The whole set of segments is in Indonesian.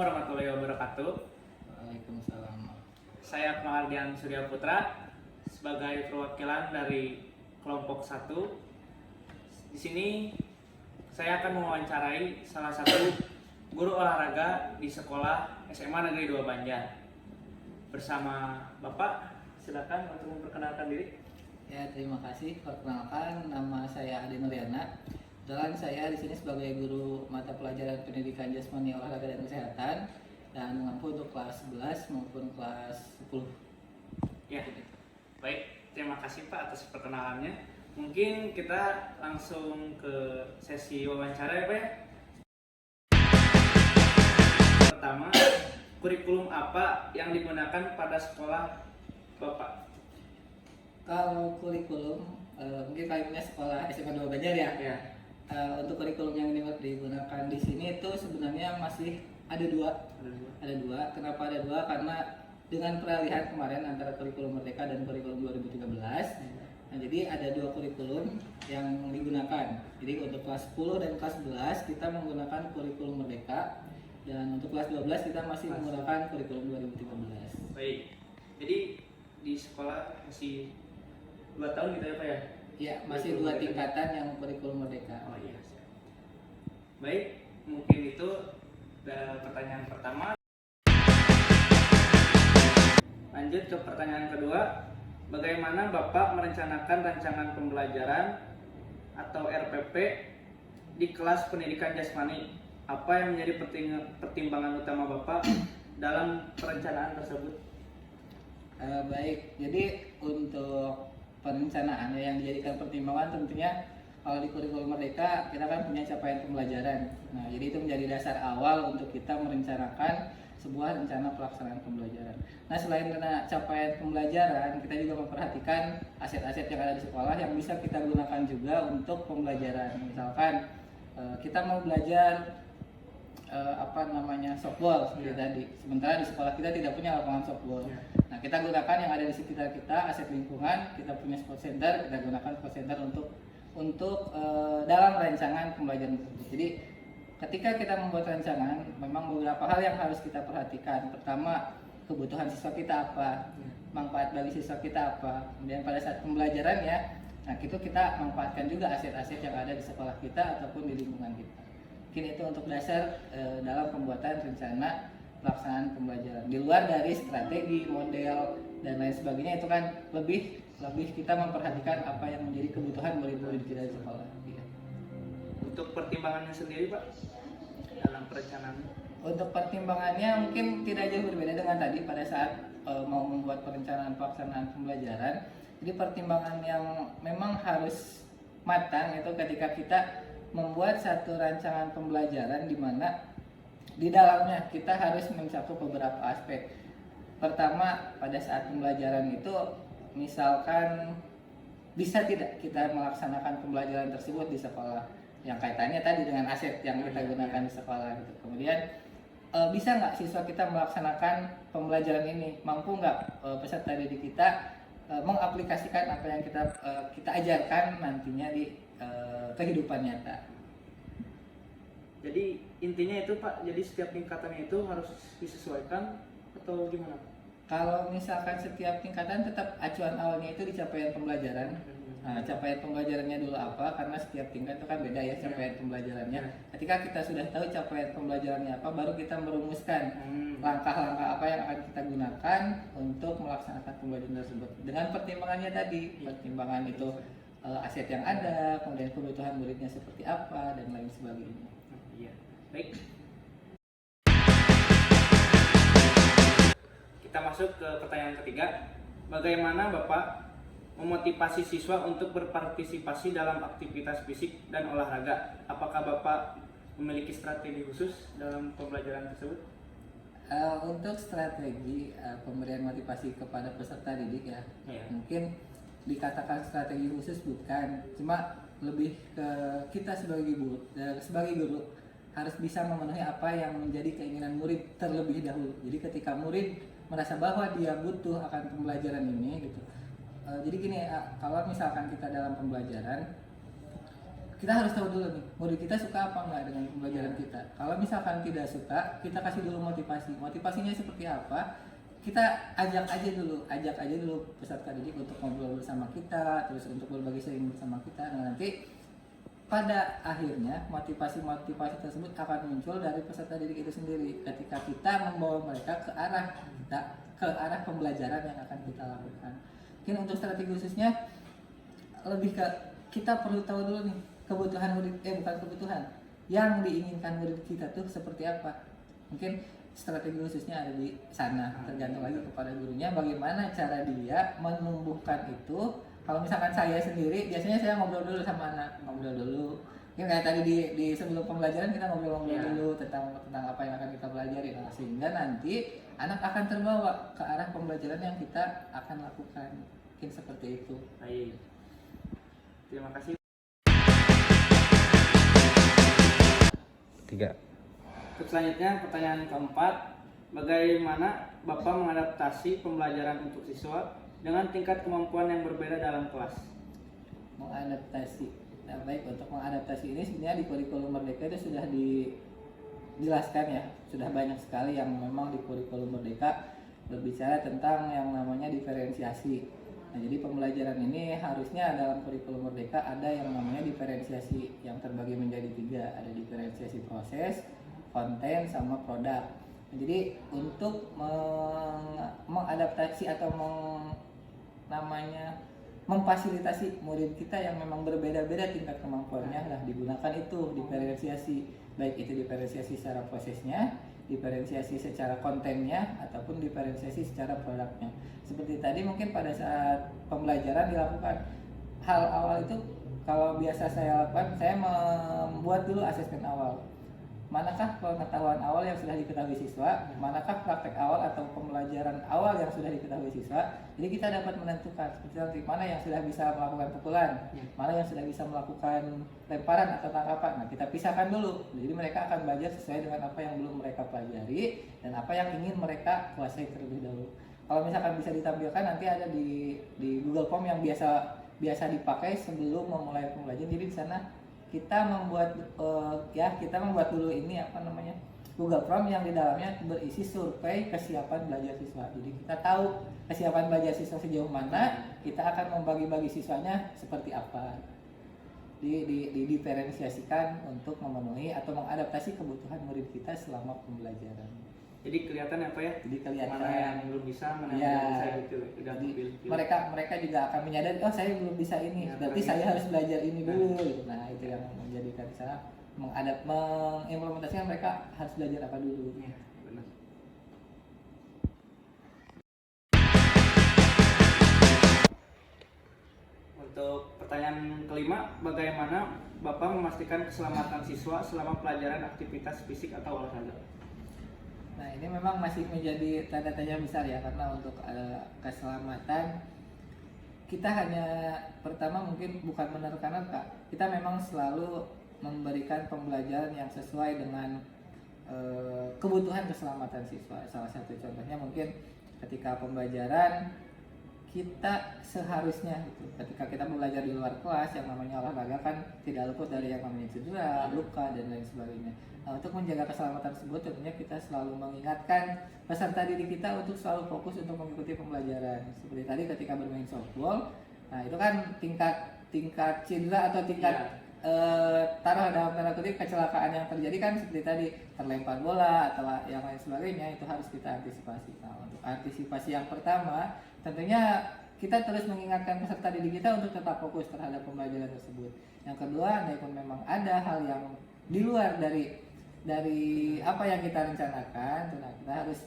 warahmatullahi wabarakatuh. Waalaikumsalam. Saya Pengardian Surya Putra sebagai perwakilan dari kelompok 1. Di sini saya akan mewawancarai salah satu guru olahraga di sekolah SMA Negeri 2 Banjar. Bersama Bapak, silakan untuk memperkenalkan diri. Ya, terima kasih. Perkenalkan, nama saya Ade Nuriana. Dan saya di sini sebagai guru mata pelajaran pendidikan jasmani, olahraga dan kesehatan dan mengampu untuk kelas 11 maupun kelas 10. Ya, baik. Terima kasih Pak atas perkenalannya. Mungkin kita langsung ke sesi wawancara ya Pak ya. Pertama, kurikulum apa yang digunakan pada sekolah Bapak? Kalau kurikulum, mungkin kalimatnya sekolah SMA 2 Banjar ya. Ya. Untuk kurikulum yang digunakan di sini itu sebenarnya masih ada dua. Ada dua. Kenapa ada dua? Karena dengan peralihan kemarin antara kurikulum Merdeka dan kurikulum 2013, nah, jadi ada dua kurikulum yang digunakan. Jadi untuk kelas 10 dan kelas 11 kita menggunakan kurikulum Merdeka, dan untuk kelas 12 kita masih menggunakan kurikulum 2013. Baik. Jadi di sekolah masih 2 tahun gitu ya Pak ya? Ya, masih dua tingkatan yang kurikulum Merdeka. Oh iya. Baik, mungkin itu pertanyaan pertama. Lanjut ke pertanyaan kedua. Bagaimana Bapak merencanakan rancangan pembelajaran atau RPP di kelas pendidikan jasmani? Apa yang menjadi pertimbangan utama Bapak dalam perencanaan tersebut? Baik, jadi untuk perencanaan yang dijadikan pertimbangan tentunya kalau di kurikulum Merdeka kita kan punya capaian pembelajaran. Nah, jadi itu menjadi dasar awal untuk kita merencanakan sebuah rencana pelaksanaan pembelajaran. Nah, selain karena capaian pembelajaran, kita juga memperhatikan aset-aset yang ada di sekolah yang bisa kita gunakan juga untuk pembelajaran. Misalkan kita mau belajar softball seperti tadi. Sementara di sekolah kita tidak punya lapangan softball. Nah, kita gunakan yang ada di sekitar kita, aset lingkungan. Kita punya sport center, kita gunakan sport center untuk dalam rancangan pembelajaran tersebut. Jadi ketika kita membuat rancangan, memang beberapa hal yang harus kita perhatikan. Pertama, kebutuhan siswa kita apa, manfaat bagi siswa kita apa. Kemudian pada saat pembelajaran ya, nah itu kita manfaatkan juga aset-aset yang ada di sekolah kita ataupun di lingkungan kita. Mungkin itu untuk dasar dalam pembuatan rencana pelaksanaan pembelajaran. Di luar dari strategi, model, dan lain sebagainya, itu kan lebih kita memperhatikan apa yang menjadi kebutuhan murid-murid kita di sekolah. Ya. Untuk pertimbangannya sendiri Pak dalam perencanaan? Untuk pertimbangannya mungkin tidak jauh berbeda dengan tadi pada saat mau membuat perencanaan pelaksanaan pembelajaran. Jadi pertimbangan yang memang harus matang itu ketika kita membuat satu rancangan pembelajaran di mana di dalamnya kita harus mencakup beberapa aspek. Pertama, pada saat pembelajaran itu misalkan bisa tidak kita melaksanakan pembelajaran tersebut di sekolah yang kaitannya tadi dengan aset yang kita gunakan di sekolah gitu. Kemudian bisa nggak siswa kita melaksanakan pembelajaran ini, mampu nggak peserta didik kita mengaplikasikan apa yang kita ajarkan nantinya di kehidupan nyata. Jadi intinya itu Pak, jadi setiap tingkatannya itu harus disesuaikan atau gimana? Kalau misalkan setiap tingkatan tetap acuan awalnya itu di capaian pembelajaran. Nah, capaian pembelajarannya dulu apa? Karena setiap tingkat itu kan beda ya capaian pembelajarannya. Ketika kita sudah tahu capaian pembelajarannya apa, baru kita merumuskan langkah-langkah apa yang akan kita gunakan untuk melaksanakan pembelajaran tersebut. Dengan pertimbangannya tadi, pertimbangan itu aset yang ada, kemudian kebutuhan muridnya seperti apa, dan lain sebagainya. Iya, baik. Kita masuk ke pertanyaan ketiga. Bagaimana Bapak memotivasi siswa untuk berpartisipasi dalam aktivitas fisik dan olahraga? Apakah Bapak memiliki strategi khusus dalam pembelajaran tersebut? Untuk strategi pemberian motivasi kepada peserta didik ya, mungkin dikatakan strategi khusus bukan, cuma lebih ke kita sebagai guru harus bisa memenuhi apa yang menjadi keinginan murid terlebih dahulu. Jadi ketika murid merasa bahwa dia butuh akan pembelajaran ini gitu. Jadi gini, kalau misalkan kita dalam pembelajaran kita harus tahu dulu nih murid kita suka apa enggak dengan pembelajaran kita. Kalau misalkan tidak suka, kita kasih dulu motivasi. Motivasinya seperti apa? Kita ajak aja dulu peserta didik untuk ngobrol bersama kita, terus untuk berbagi sharing bersama kita. Nah, nanti pada akhirnya motivasi-motivasi tersebut akan muncul dari peserta didik itu sendiri ketika kita membawa mereka ke arah pembelajaran yang akan kita lakukan. Mungkin untuk strategi khususnya lebih ke kita perlu tahu dulu nih kebutuhan murid, bukan kebutuhan, yang diinginkan murid kita tuh seperti apa. Mungkin strategi khususnya ada di sana, tergantung lagi kepada gurunya bagaimana cara dia menumbuhkan itu. Kalau misalkan saya sendiri biasanya saya ngobrol dulu sama anak, ngobrol dulu. Mungkin kayak tadi di sebelum pembelajaran kita ngobrol-ngobrol dulu tentang apa yang akan kita pelajari, nah, sehingga nanti anak akan terbawa ke arah pembelajaran yang kita akan lakukan. Mungkin seperti itu. Baik. Terima kasih. 3. Untuk selanjutnya pertanyaan keempat, bagaimana Bapak mengadaptasi pembelajaran untuk siswa dengan tingkat kemampuan yang berbeda dalam kelas? Mengadaptasi. Nah, baik, untuk mengadaptasi ini sebenarnya di kurikulum Merdeka itu sudah dijelaskan ya, sudah banyak sekali yang memang di kurikulum Merdeka berbicara tentang yang namanya diferensiasi. Nah, jadi pembelajaran ini harusnya dalam kurikulum Merdeka ada yang namanya diferensiasi yang terbagi menjadi 3, ada diferensiasi proses, konten, sama produk. Nah, jadi untuk mengadaptasi atau memfasilitasi murid kita yang memang berbeda-beda tingkat kemampuannya, lah digunakan itu diferensiasi, baik itu diferensiasi secara prosesnya, diferensiasi secara kontennya, ataupun diferensiasi secara produknya. Seperti tadi mungkin pada saat pembelajaran dilakukan, hal awal itu kalau biasa saya lakukan, saya membuat dulu asesmen awal. Manakah pengetahuan awal yang sudah diketahui siswa, manakah praktek awal atau pembelajaran awal yang sudah diketahui siswa. Jadi kita dapat menentukan seperti mana yang sudah bisa melakukan pukulan, mana yang sudah bisa melakukan lemparan atau tangkapan. Nah, kita pisahkan dulu. Jadi mereka akan belajar sesuai dengan apa yang belum mereka pelajari dan apa yang ingin mereka kuasai terlebih dahulu. Kalau misalkan bisa ditampilkan, nanti ada di Google Form yang biasa dipakai sebelum memulai pembelajaran. Jadi di sana kita membuat dulu ini Google Form yang di dalamnya berisi survei kesiapan belajar siswa. Jadi kita tahu kesiapan belajar siswa sejauh mana, kita akan membagi-bagi siswanya seperti apa. Diferensiasikan untuk memenuhi atau mengadaptasi kebutuhan murid kita selama pembelajaran. Jadi kelihatan apa ya? Jadi kelihatan mana yang belum bisa, mana yang belum bisa gitu. Udah Mereka juga akan menyadari, oh saya belum bisa ini, berarti saya harus belajar ini dulu. Nah, itu yang menjadikan saya mengimplementasikan mereka harus belajar apa dulu. Ya, benar. Untuk pertanyaan kelima, bagaimana Bapak memastikan keselamatan siswa selama pelajaran aktivitas fisik atau olahraga? Nah, ini memang masih menjadi tanda tanya besar ya, karena untuk keselamatan kita hanya pertama mungkin bukan menerkan angka, kita memang selalu memberikan pembelajaran yang sesuai dengan kebutuhan keselamatan siswa. Salah satu contohnya mungkin ketika pembelajaran kita seharusnya ketika kita belajar di luar kelas, yang namanya olahraga kan tidak luput dari yang namanya cedera, luka, dan lain sebagainya. Nah, untuk menjaga keselamatan tersebut tentunya kita selalu mengingatkan peserta didik kita untuk selalu fokus untuk mengikuti pembelajaran. Seperti tadi ketika bermain softball, nah itu kan tingkat cedera atau tingkat taruh dalam tanda kutip kecelakaan yang terjadi kan seperti tadi terlempar bola atau yang lain sebagainya, itu harus kita antisipasi. Nah, untuk antisipasi yang pertama tentunya kita terus mengingatkan peserta didik kita untuk tetap fokus terhadap pembelajaran tersebut. Yang kedua, andaikan memang ada hal yang di luar dari apa yang kita rencanakan, kita harus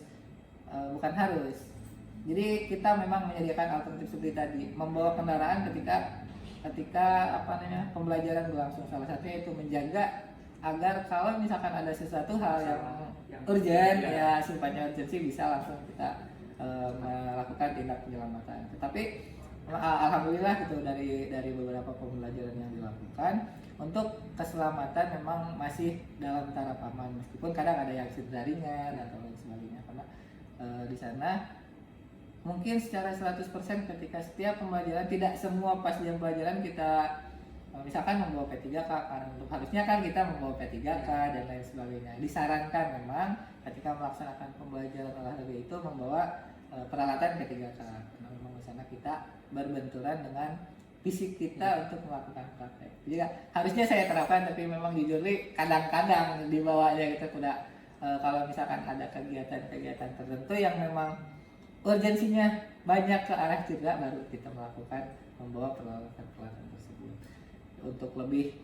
bukan harus. Jadi kita memang menyediakan alternatif seperti tadi, membawa kendaraan ketika pembelajaran berlangsung. Salah satunya itu menjaga agar kalau misalkan ada sesuatu hal yang urgent ya sifatnya urgensi, bisa langsung kita melakukan tindak penyelamatan. Tetapi alhamdulillah gitu dari beberapa pembelajaran yang dilakukan, untuk keselamatan memang masih dalam taraf aman, meskipun kadang ada yang cedera ringan atau lain sebagainya, karena di sana mungkin secara 100% ketika setiap pembelajaran, tidak semua pas jam pelajaran kita misalkan membawa P3K, karena untuk harusnya kan kita membawa P3K dan lain sebagainya. Disarankan memang ketika melaksanakan pembelajaran olahraga itu membawa peralatan P3K, karena memang di sana kita berbenturan dengan fisik kita untuk melakukan praktek. Jadi harusnya saya terapkan, tapi memang jujur nih kadang-kadang dibawanya gitu udah kalau misalkan ada kegiatan-kegiatan tertentu yang memang urgensinya banyak ke arah cedera, baru kita melakukan membawa peralatan tersebut. Untuk lebih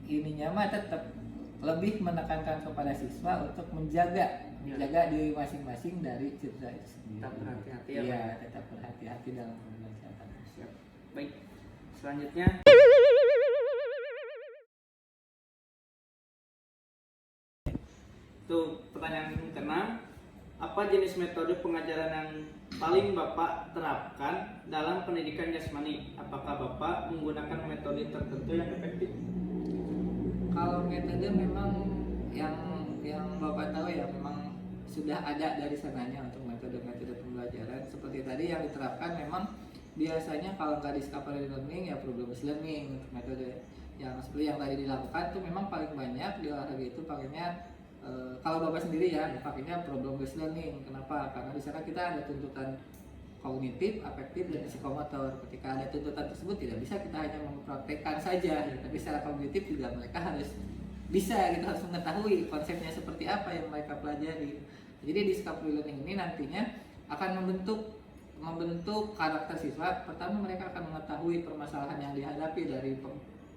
ininya mah tetap lebih menekankan kepada siswa untuk menjaga diri masing-masing dari cedera itu sendiri. Tetap berhati-hati ya. Iya, tetap berhati-hati dalam pembelajaran. Siap. Baik. Selanjutnya itu pertanyaan keenam, apa jenis metode pengajaran yang paling Bapak terapkan dalam pendidikan jasmani? Apakah Bapak menggunakan metode tertentu yang efektif? Kalau metode memang yang Bapak tahu ya memang sudah ada dari sananya untuk metode-metode pembelajaran. Seperti tadi yang diterapkan memang biasanya kalau nggak discovery learning ya problem based learning. Untuk metode yang seperti yang tadi dilakukan itu memang paling banyak di olahraga itu pakainya kalau Bapak sendiri ya pakainya problem based learning. Kenapa? Karena di sana kita ada tuntutan kognitif, afektif, dan psikomotor. Ketika ada tuntutan tersebut tidak bisa kita hanya mempraktekkan saja, tapi secara kognitif juga mereka harus bisa, kita harus mengetahui konsepnya seperti apa yang mereka pelajari. Jadi discovery learning ini nantinya akan membentuk karakter siswa. Pertama mereka akan mengetahui permasalahan yang dihadapi dari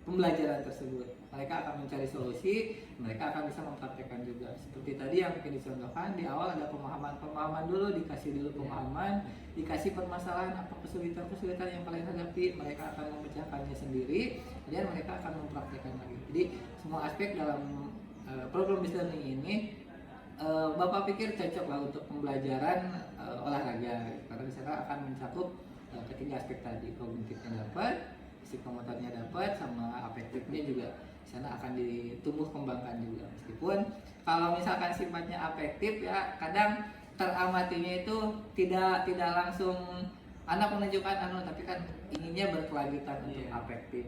pembelajaran tersebut. Mereka akan mencari solusi, mereka akan bisa mempraktekkan juga. Seperti tadi yang mungkin dicontohkan di awal ada pemahaman dulu, dikasih dulu pemahaman, dikasih permasalahan apa kesulitan yang kalian hadapi, mereka akan memecahkannya sendiri, kemudian mereka akan mempraktekkan lagi. Jadi semua aspek dalam problem based learning ini Bapak pikir cocok lah untuk pembelajaran olahraga, karena di sana akan mencakup ketiga aspek tadi, kognitifnya dapat, psikomotornya dapat, sama afektifnya juga di sana akan ditumbuh kembangkan juga. Meskipun kalau misalkan sifatnya afektif ya kadang teramatinya itu tidak langsung anak menunjukkan tapi kan inginnya berkelanjutan untuk afektif.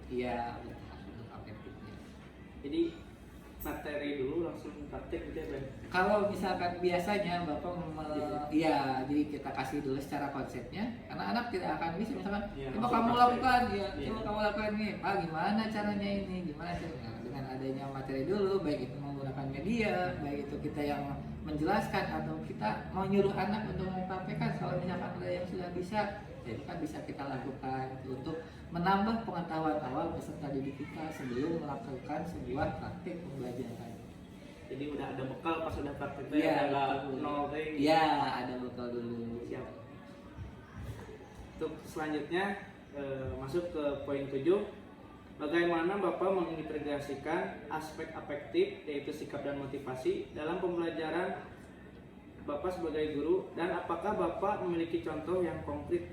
Iya, untuk afektifnya. Jadi materi dulu langsung praktek gitu ya. Kalau misalkan biasanya Bapak iya, jadi kita kasih dulu secara konsepnya, karena anak tidak akan bisa misalkan coba kamu lakukan coba kamu lakukan nih, Pak gimana caranya ini, gimana caranya. Nah, dengan adanya materi dulu, baik itu menggunakan media, baik itu kita yang menjelaskan atau kita mau nyuruh anak untuk mempraktekkan, kalau misalkan ada yang sudah bisa, jadi kan bisa kita lakukan untuk menambah pengetahuan awal peserta didik kita sebelum melakukan sebuah praktik pembelajaran. Jadi udah ada bekal pas udah prakteknya, Iya, ada nol deh. Iya, ada bekal dulu. Siap. Untuk selanjutnya masuk ke poin 7. Bagaimana Bapak mengintegrasikan aspek afektif yaitu sikap dan motivasi dalam pembelajaran Bapak sebagai guru, dan apakah Bapak memiliki contoh yang konkret?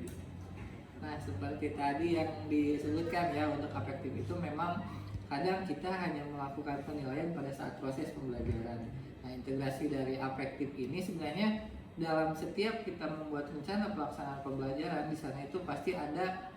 Nah, seperti tadi yang disebutkan ya, untuk afektif itu memang kadang kita hanya melakukan penilaian pada saat proses pembelajaran. Nah, integrasi dari afektif ini sebenarnya dalam setiap kita membuat rencana pelaksanaan pembelajaran, di sana itu pasti ada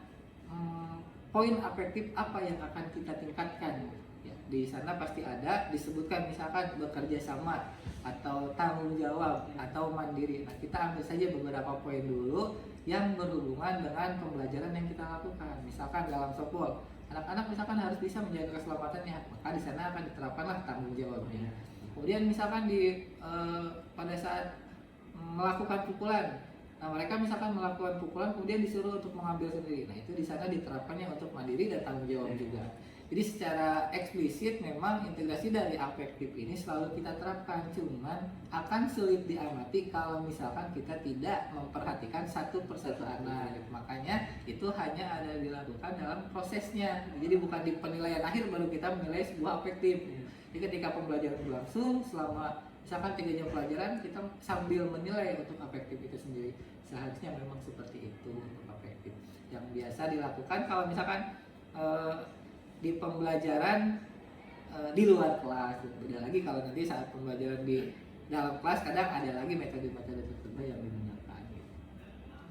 poin afektif apa yang akan kita tingkatkan. Ya, di sana pasti ada disebutkan misalkan bekerja sama atau tanggung jawab atau mandiri. Nah, kita ambil saja beberapa poin dulu yang berhubungan dengan pembelajaran yang kita lakukan. Misalkan dalam softball, anak-anak misalkan harus bisa menjaga keselamatannya, maka di sana akan diterapkanlah tanggung jawabnya. Kemudian misalkan pada saat melakukan pukulan, nah mereka misalkan melakukan pukulan kemudian disuruh untuk mengambil sendiri. Nah, itu di sana diterapkannya untuk mandiri dan tanggung jawab juga. Jadi secara eksplisit memang integrasi dari afektif ini selalu kita terapkan, cuman akan sulit diamati kalau misalkan kita tidak memperhatikan satu persatu anak. Makanya itu hanya ada dilakukan dalam prosesnya. Jadi bukan di penilaian akhir baru kita menilai sebuah afektif. Jadi ketika pembelajaran berlangsung selama misalkan 3 jam pelajaran, kita sambil menilai untuk afektif itu sendiri. Seharusnya memang seperti itu untuk afektif. Yang biasa dilakukan kalau misalkan di pembelajaran di luar kelas. Beda lagi kalau nanti saat pembelajaran di dalam kelas, kadang ada lagi metode-metode tertentu yang digunakan.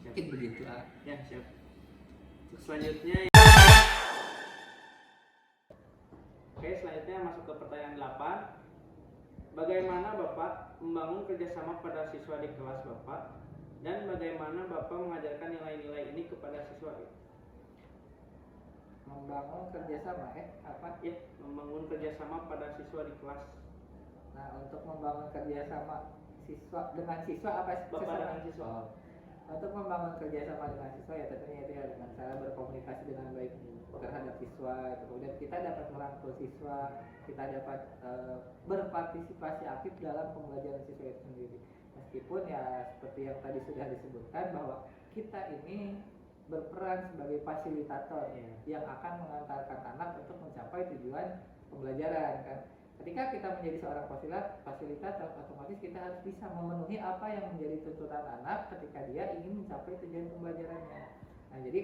Mungkin begitu. Ya, siap. Untuk selanjutnya ke pertanyaan 8. Bagaimana Bapak membangun kerjasama pada siswa di kelas Bapak, dan bagaimana Bapak mengajarkan nilai-nilai ini kepada siswa? Membangun kerjasama apa? Ya, membangun kerjasama pada siswa di kelas. Nah, untuk membangun kerjasama siswa dengan siswa apa Bapak sesama? dengan siswa. Untuk membangun kerjasama dengan siswa ya tentunya itu ya dengan cara berkomunikasi dengan baik terhadap siswa. Kemudian kita dapat merangkul siswa, kita dapat berpartisipasi aktif dalam pembelajaran siswa itu sendiri. Meskipun ya seperti yang tadi sudah disebutkan bahwa kita ini berperan sebagai fasilitator yang akan mengantarkan anak untuk mencapai tujuan pembelajaran kan. Ketika kita menjadi seorang fasilitator, otomatis kita harus bisa memenuhi apa yang menjadi tuntutan anak ketika dia ingin mencapai tujuan pembelajarannya. Nah, jadi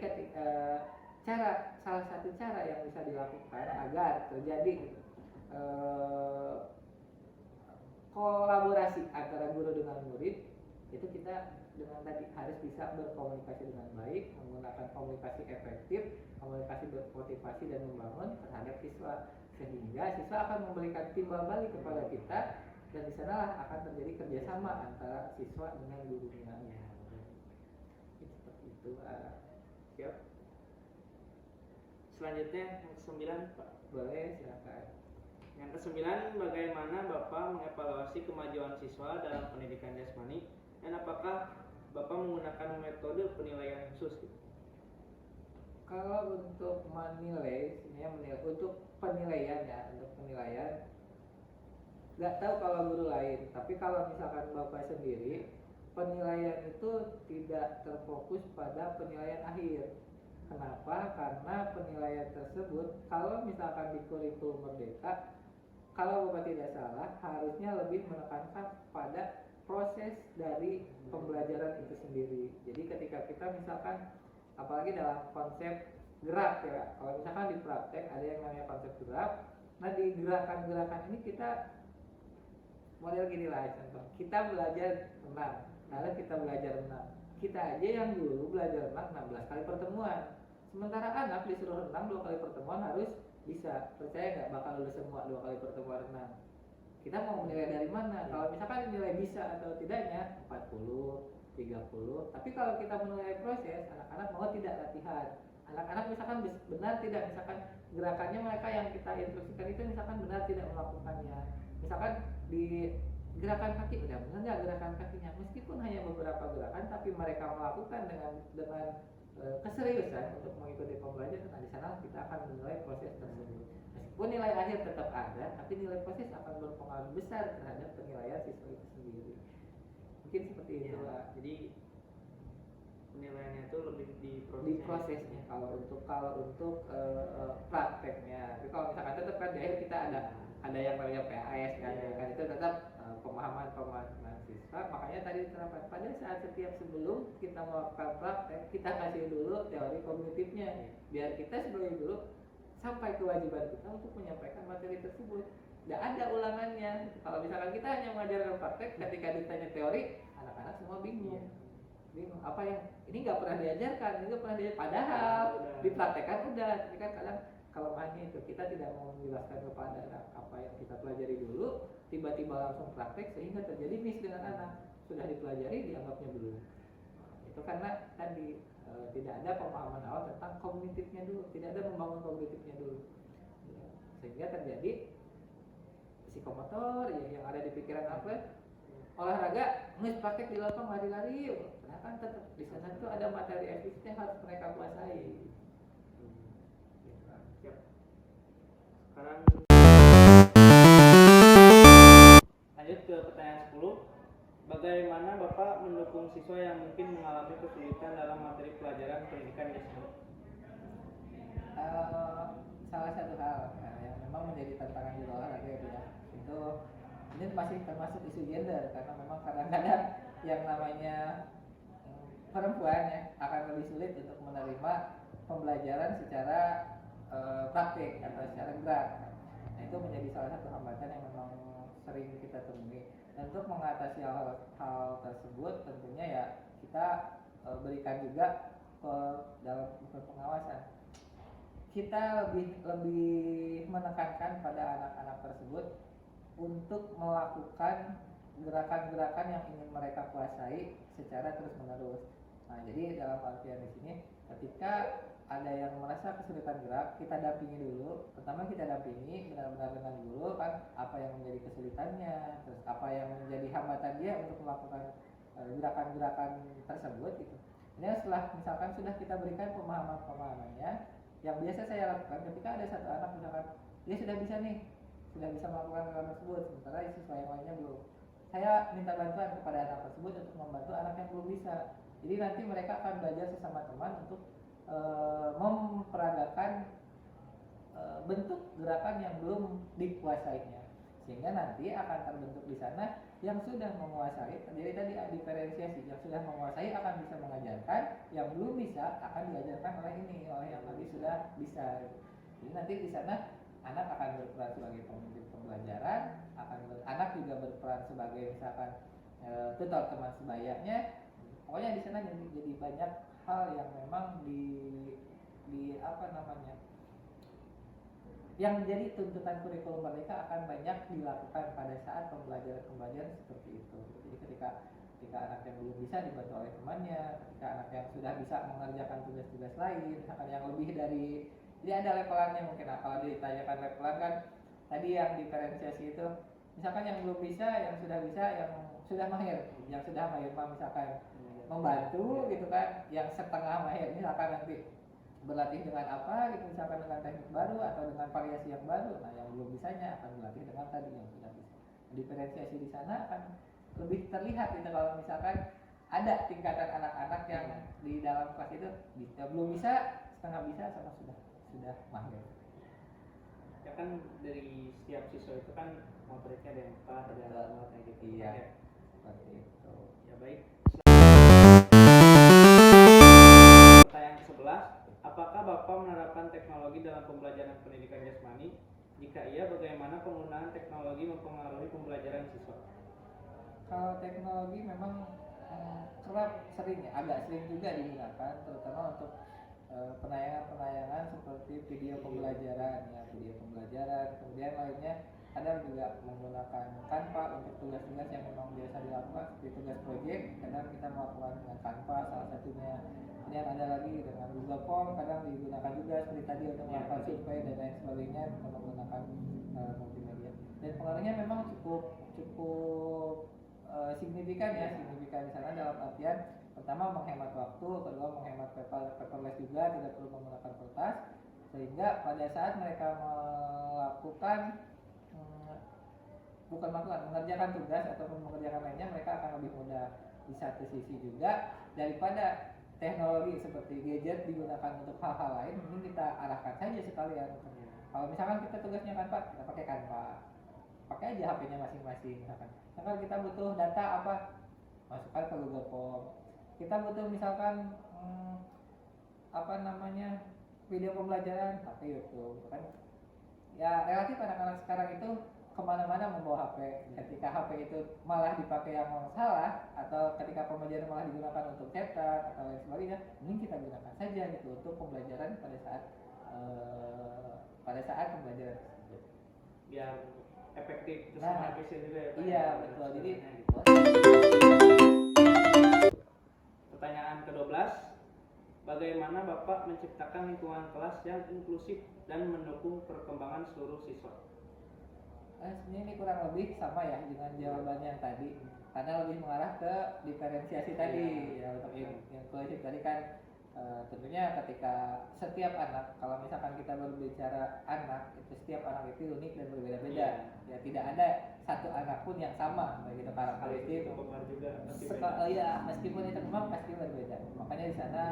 salah satu cara yang bisa dilakukan agar terjadi kolaborasi antara guru dengan murid, itu kita dengan tadi harus bisa berkomunikasi dengan baik, menggunakan komunikasi efektif, komunikasi bermotivasi dan membangun terhadap siswa, sehingga siswa akan memberikan timbal balik kepada kita, dan di sanalah akan terjadi kerjasama antara siswa dengan gurunya. Seperti itu. Siap. Selanjutnya yang ke-9 Pak. Boleh, silakan. Yang ke-9, bagaimana Bapak mengevaluasi kemajuan siswa dalam pendidikan jasmani, dan apakah Bapak menggunakan metode penilaian khusus? Kalau untuk menilai, sebenarnya untuk penilaian nggak tahu kalau guru lain, tapi kalau misalkan Bapak sendiri, penilaian itu tidak terfokus pada penilaian akhir. Kenapa? Karena penilaian tersebut, kalau misalkan di kurikulum Merdeka, kalau Bapak tidak salah, harusnya lebih menekankan pada proses dari pembelajaran itu sendiri. Jadi ketika kita misalkan, apalagi dalam konsep gerak ya, kalau misalkan di praktek ada yang namanya konsep gerak. Nah, di gerakan-gerakan ini kita model gini lah contoh, kita belajar renang, lalu kita belajar renang, kita aja yang dulu belajar renang 16 kali pertemuan, sementara anak disuruh renang 2 kali pertemuan harus bisa. Percaya nggak bakal lulus semua 2 kali pertemuan renang? Kita mau menilai dari mana? Kalau misalkan nilai bisa atau tidaknya 40, 30, tapi kalau kita menilai proses, anak-anak mau tidak latihan, anak-anak misalkan benar tidak, misalkan gerakannya mereka yang kita instruksikan itu misalkan benar tidak melakukannya, misalkan di gerakan kaki udah benar nggak gerakan kakinya, meskipun hanya beberapa gerakan tapi mereka melakukan dengan keseriusan untuk mengikuti pembelajaran. Nah, di sana kita akan menilai proses tersebut. Meskipun nilai akhir tetap ada, tapi nilai proses akan berpengaruh besar terhadap penilaian siswa itu sendiri. Mungkin seperti itu lah. Jadi penilaiannya itu lebih di prosesnya. Kalau untuk prakteknya, tapi kalau misalkan tetap kan di akhir kita ada yang namanya PAS kan, kan itu tetap pemahaman siswa. Makanya tadi diterapkan pada saat sebelum kita melakukan praktek, kita kasih dulu teori kognitifnya, biar kita sebagai guru sampai kewajiban kita untuk menyampaikan materi tersebut. Tidak ada ulangannya. Kalau misalkan kita hanya mengajarkan praktek, ketika ditanya teori, anak-anak semua bingung. Apa yang ini nggak pernah diajarkan, ini nggak pernah diajarkan, padahal dipraktekkan udah. Tapi kan kadang kelemahannya itu kita tidak mau menjelaskan kepada anak apa yang kita pelajari dulu, tiba-tiba langsung praktek sehingga terjadi miss dengan anak. Sudah dipelajari dianggapnya belum. Itu karena tadi tidak ada pemahaman awal tentang kognitifnya dulu, tidak ada membangun kognitifnya dulu, sehingga terjadi psikomotor yang ada di pikiran atlet. Olahraga nggak praktek di lapang lari-lari, karena kan tetap di sana itu ada materi epistem yang harus mereka kuasai. Siap. Sekarang lanjut ke pertanyaan 10. Bagaimana Bapak mendukung siswa yang mungkin mengalami kesulitan dalam materi pelajaran pendidikan jasmani? Salah satu hal yang memang menjadi tantangan di olahraga ya, itu ini masih termasuk isu gender, karena memang kadang-kadang yang namanya perempuan ya akan lebih sulit untuk menerima pembelajaran secara praktik atau secara gerak. Nah, itu menjadi salah satu hambatan yang memang sering kita temui. Dan untuk mengatasi hal tersebut tentunya ya kita berikan juga ke dalam pengawasan. kita lebih lebih menekankan pada anak-anak tersebut untuk melakukan gerakan-gerakan yang ingin mereka kuasai secara terus-menerus. Nah, jadi dalam artian di sini ketika ada yang merasa kesulitan gerak, kita dampingi dulu. Pertama kita dampingi benar-benar dengan guru kan apa yang menjadi kesulitannya, terus apa yang menjadi hambatan dia untuk melakukan gerakan-gerakan tersebut gitu. Ini setelah misalkan sudah kita berikan pemahaman-pemahamannya, yang biasa saya lakukan ketika ada satu anak misalkan dia sudah bisa nih, sudah bisa melakukan gerakan tersebut, sementara siswa yang lainnya belum. Saya minta bantuan kepada anak tersebut untuk membantu anak yang belum bisa. Jadi nanti mereka akan belajar sesama teman untuk memperagakan bentuk gerakan yang belum dikuasainya, sehingga nanti akan terbentuk di sana yang sudah menguasai. Jadi tadi diferensiasi, yang sudah menguasai akan bisa mengajarkan, yang belum bisa akan diajarkan oleh yang tadi sudah bisa. Jadi nanti di sana anak akan berperan sebagai pemimpin pembelajaran, anak juga berperan sebagai misalkan tutor teman sebayanya. Pokoknya di sana jadi banyak hal yang memang di apa namanya, yang menjadi tuntutan kurikulum mereka akan banyak dilakukan pada saat pembelajaran seperti itu. Jadi ketika anak yang belum bisa dibantu oleh temannya, ketika anak yang sudah bisa mengerjakan tugas-tugas lain, misalkan yang lebih dari, jadi ada levelannya mungkin. Nah, kalau ditanyakan levelan kan tadi yang diferensiasi itu, misalkan yang belum bisa, yang sudah mahir mah misalkan membantu gitu kan, yang setengah mahir misalkan nanti berlatih dengan apa gitu, misalkan dengan teknik baru atau dengan variasi yang baru. Nah, yang belum bisanya akan berlatih dengan tadi yang sudah bisa. Diferensiasi di sana akan lebih terlihat gitu kalau misalkan ada tingkatan anak-anak yang di dalam kelas itu belum bisa, setengah bisa, sama sudah mahir. Ya kan dari setiap siswa itu kan motoriknya ada yang lemah, ada yang lemah kayak gitu. Iya, seperti itu. Ya baik. Pertanyaan ke-11, apakah Bapak menerapkan teknologi dalam pembelajaran pendidikan jasmani? Jika iya, bagaimana penggunaan teknologi mempengaruhi pembelajaran siswa? Kalau teknologi memang agak sering juga digunakan, terutama untuk penayangan-penayangan seperti video pembelajaran, kemudian lainnya kadang juga menggunakan Canva untuk tugas-tugas yang memang biasa dilakukan seperti tugas proyek, kadang kita melakukan dengan Canva salah satunya. Kemudian ada lagi dengan Google Form, kadang digunakan juga seperti tadi untuk melakukan survei dan lain sebagainya menggunakan multimedia. Dan pengaruhnya memang cukup signifikan di sana, dalam artian pertama menghemat waktu, kedua menghemat paperless juga, tidak perlu menggunakan kertas, sehingga pada saat mereka mengerjakan tugas ataupun mengerjakan lainnya, mereka akan lebih mudah. Di satu sisi juga daripada teknologi seperti gadget digunakan untuk hal-hal lain, mungkin kita arahkan saja sekalian. Kalau misalkan kita tugasnya Canva, kita pakai Canva, pakai aja HP-nya masing-masing. Misalkan kita butuh data apa, masukkan ke Google Form. Kita butuh misalkan video pembelajaran, pakai YouTube kan. Ya relatif anak-anak sekarang itu kemana-mana membawa HP. Ketika HP itu malah dipakai yang salah, atau ketika pembelajaran malah digunakan untuk cetak atau lain sebagainya, ini kita gunakan saja gitu untuk pembelajaran pada saat pembelajaran tersebut. Biar efektif, terus efisien juga ya Pak? Iya betul. Jadi pertanyaan ke-12, bagaimana Bapak menciptakan lingkungan kelas yang inklusif dan mendukung perkembangan seluruh siswa? Sebenarnya ini kurang lebih sama ya dengan jawabannya yang tadi, karena lebih mengarah ke diferensiasi tadi ya. Untuk inklusif tadi kan tentunya ketika setiap anak, kalau misalkan kita berbicara anak, itu setiap anak itu unik dan berbeda-beda ya, tidak ada satu anak pun yang sama begitu karakteristik juga meskipun itu memang pasti berbeda. Makanya di sana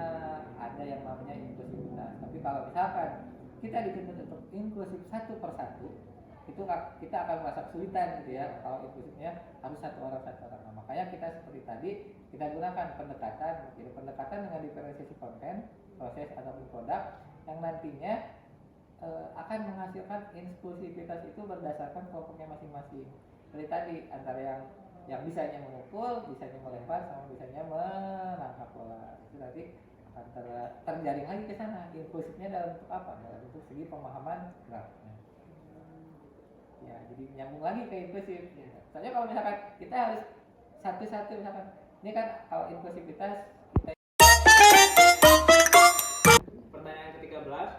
ada yang namanya inklusivitas. Tapi kalau misalkan kita dituntut untuk inklusif satu persatu, itu kita akan merasa kesulitan gitu ya. Kalau inklusifnya harus satu orang. Nah, makanya kita seperti tadi, kita gunakan pendekatan dengan diferensiasi konten, proses ataupun produk yang nantinya akan menghasilkan inklusivitas itu berdasarkan kelompoknya masing-masing. Seperti tadi, antara yang bisanya memukul, bisanya melempar, sama bisanya menangkap bola. Itu nanti antara terjaring lagi ke sana. Inklusifnya dalam bentuk apa? Dalam bentuk segi pemahaman geraknya. Ya, jadi nyambung lagi ke inklusif. Soalnya kalau misalkan kita harus satu-satu, misalkan ini kan kalau inklusivitas kita. Pertanyaan ke-13,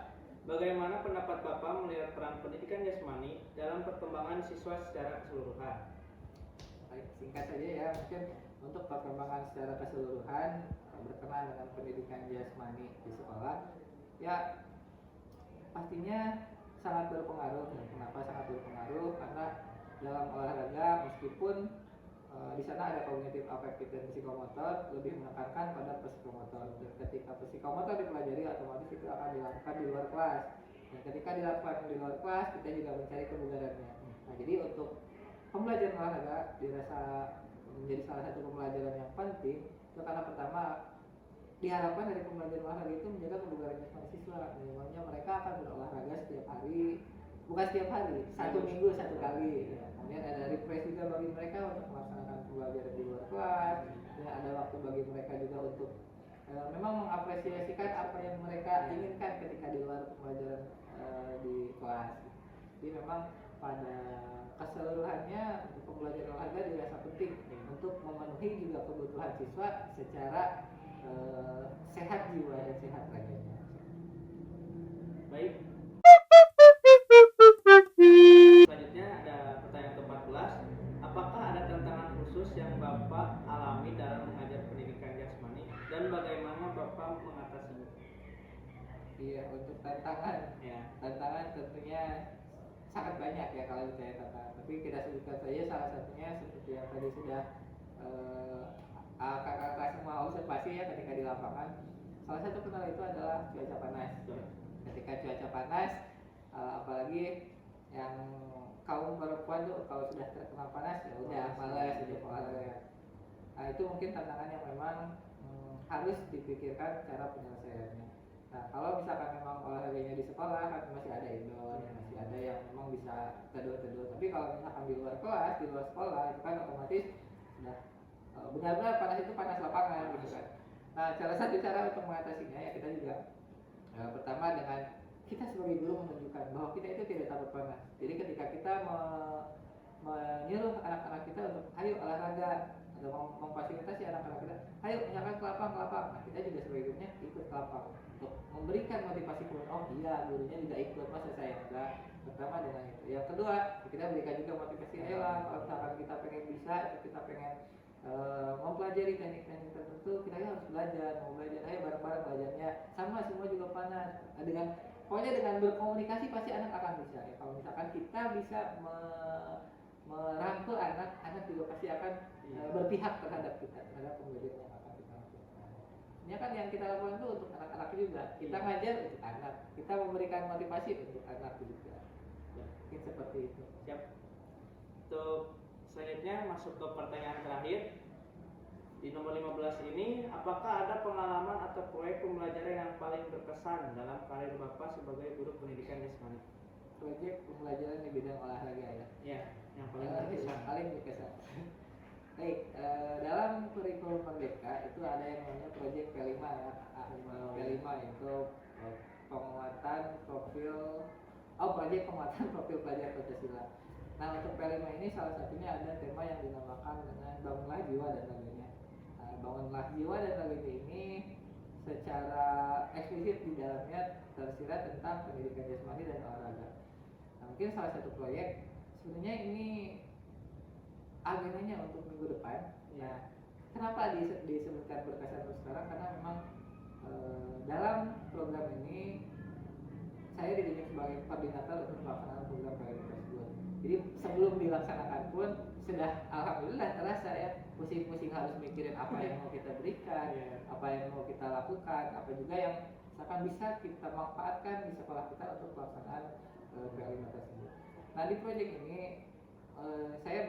bagaimana pendapat Bapak melihat peran pendidikan jasmani dalam perkembangan siswa secara keseluruhan? Baik, singkat saja ya, mungkin untuk perkembangan secara keseluruhan berkenaan dengan pendidikan jasmani di sekolah, ya pastinya sangat berpengaruh. Kenapa sangat berpengaruh? Karena dalam olahraga meskipun di sana ada kognitif, afektif, dan psikomotor, lebih menekankan pada psikomotor. Dan ketika psikomotor dipelajari, otomatis itu akan dilakukan di luar kelas. Dan ketika dilakukan di luar kelas, kita juga mencari kebugarannya. Nah, jadi untuk pembelajaran olahraga dirasa menjadi salah satu pembelajaran yang penting, itu karena pertama diharapkan dari pembelajaran olahraga itu menjaga kebugaran jasmani siswa. Minimalnya mereka akan berolahraga setiap hari, bukan setiap hari, satu minggu satu kali. Ya. Kemudian ada refresh juga bagi mereka untuk melaksanakan pembelajaran di luar kelas. Dan ada waktu bagi mereka juga untuk memang mengapresiasikan apa yang mereka inginkan ketika di luar pembelajaran di kelas. Jadi memang pada keseluruhannya pembelajaran olahraga dirasa penting untuk memenuhi juga kebutuhan siswa secara sehat jiwa dan sehat raganya. Baik. Selanjutnya ada pertanyaan ke-14. Apakah ada tantangan khusus yang Bapak alami dalam mengajar pendidikan jasmani dan bagaimana Bapak mengatasinya? Iya, untuk tantangan, ya tantangan tentunya sangat banyak ya kalau saya tantangan. Tapi kita sebutkan saja salah satunya seperti yang tadi sudah kakak-kakak semua observasi ya ketika di lapangan. Salah satu kendala itu adalah cuaca panas. Ketika cuaca panas, apalagi yang kaum perempuan tuh kalau sudah terkena panas ya udah malas untuk olahraga. Nah, itu mungkin tantangan yang memang harus dipikirkan cara penyelesaiannya. Nah, kalau misalkan memang olahraganya di sekolah kan masih ada indoor, masih ada yang memang bisa teduh-teduh. Tapi kalau misalkan di luar kelas, di luar sekolah itu kan otomatis sudah benar-benar panas, itu panas lapangan gitu kan. Nah, salah satu cara untuk mengatasinya ya kita juga pertama dengan kita sebagai guru menunjukkan bahwa kita itu tidak takut panas. Jadi ketika kita menyuruh anak-anak kita untuk ayo olahraga atau memfasilitasi anak-anak kita, ayo misalkan ke lapang. Nah, kita juga sebagai gurunya ikut ke lapang untuk memberikan motivasi guru. Oh iya, gurunya juga ikut, masa saya enggak. Pertama dengan itu. Yang kedua, kita berikan juga motivasi. Ayolah, kalau misalkan kita pengen bisa atau kita pengen mempelajari teknik-teknik tertentu, kita harus belajar, mau belajar, ayo bareng-bareng belajarnya. Sama, semua juga panas. Dengan pokoknya dengan berkomunikasi pasti anak akan bisa. Ya, kalau misalkan kita bisa merangkul anak juga pasti akan berpihak terhadap kita, terhadap pembelajaran yang akan kita lakukan. Ini kan yang kita lakukan itu untuk anak-anak juga. Kita ngajar untuk anak, kita memberikan motivasi untuk anak juga. Mungkin seperti itu. Siap. Untuk selanjutnya masuk ke pertanyaan terakhir. Di nomor 15 ini, apakah ada pengalaman atau proyek pembelajaran yang paling berkesan dalam karir Bapak sebagai guru pendidikan jasmani? Proyek pembelajaran di bidang olahraga ya. Ya, yang paling berkesan. Paling berkesan. Baik, dalam kurikulum Merdeka itu ada yang namanya proyek P5 ya. P5 itu penguatan profil proyek penguatan profil pelajar Pancasila. Nah, untuk P5 ini salah satunya ada tema yang dinamakan dengan bangunlah jiwa dan raganya. Bangunlah jiwa dan raganya ini secara eksplisit di dalamnya tersirat tentang pendidikan jasmani dan olahraga. Nah, mungkin salah satu proyek sebenarnya ini agendanya untuk minggu depan. Nah, kenapa disebutkan berkesan untuk sekarang? Karena memang dalam program ini saya dididik sebagai koordinator untuk pelaksanaan program PLN tersebut. Jadi sebelum dilaksanakan pun sudah alhamdulillah terasa ya, pusing-pusing harus mikirin apa yang mau kita berikan, apa yang mau kita lakukan, apa juga yang akan bisa kita manfaatkan di sekolah kita untuk pelaksanaan PLN tersebut. Nah, di proyek ini saya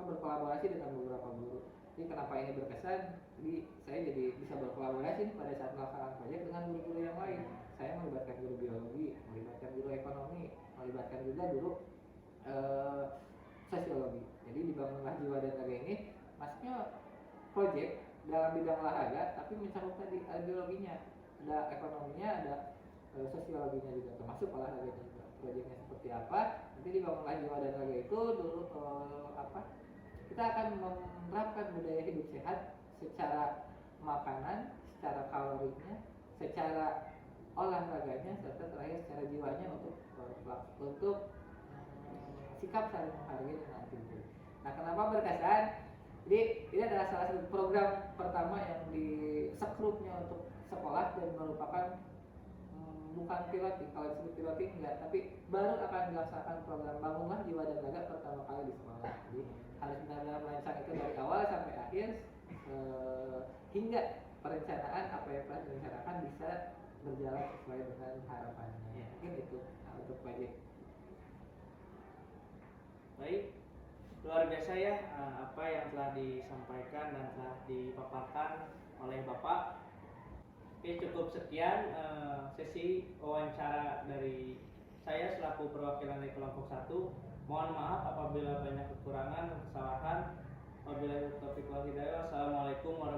berkolaborasi dengan beberapa guru. Jadi kenapa ini berkesan? Jadi saya jadi bisa berkolaborasi pada saat melaksanakan proyek dengan guru-guru yang lain. Saya melibatkan guru biologi, melibatkan guru ekonomi, melibatkan juga guru sosiologi. Jadi di bangunlah jiwa dan raga ini masuknya proyek dalam bidang olahraga, tapi mencakup tadi ada biologinya, ada ekonominya, ada sosiologinya juga, termasuk olahraganya juga. Proyeknya seperti apa? Nanti di bangunlah jiwa dan raga itu dulu kita akan menerapkan budaya hidup sehat secara makanan, secara kalorinya, secara olahraganya, serta terakhir secara jiwanya untuk sikap saling menghargai dan anti. Nah, kenapa berkesan? Jadi ini adalah salah satu program pertama yang disekrupnya untuk sekolah dan merupakan bukan piloting, kalau disebut piloting enggak, tapi baru akan dilaksanakan program bangunlah jiwa dan raga pertama kali di sekolah. Jadi harus benar-benar merancang itu dari awal sampai akhir hingga perencanaan apa yang telah direncanakan bisa berjalan sesuai dengan harapannya. Mungkin itu untuk proyek. Baik, luar biasa ya apa yang telah disampaikan dan telah dipaparkan oleh Bapak. Oke, cukup sekian sesi wawancara dari saya selaku perwakilan dari kelompok 1. Mohon maaf apabila banyak kekurangan dan kesalahan. Wabillahi taufiq wal hidayah. Wassalamualaikum warahmatullahi wabarakatuh.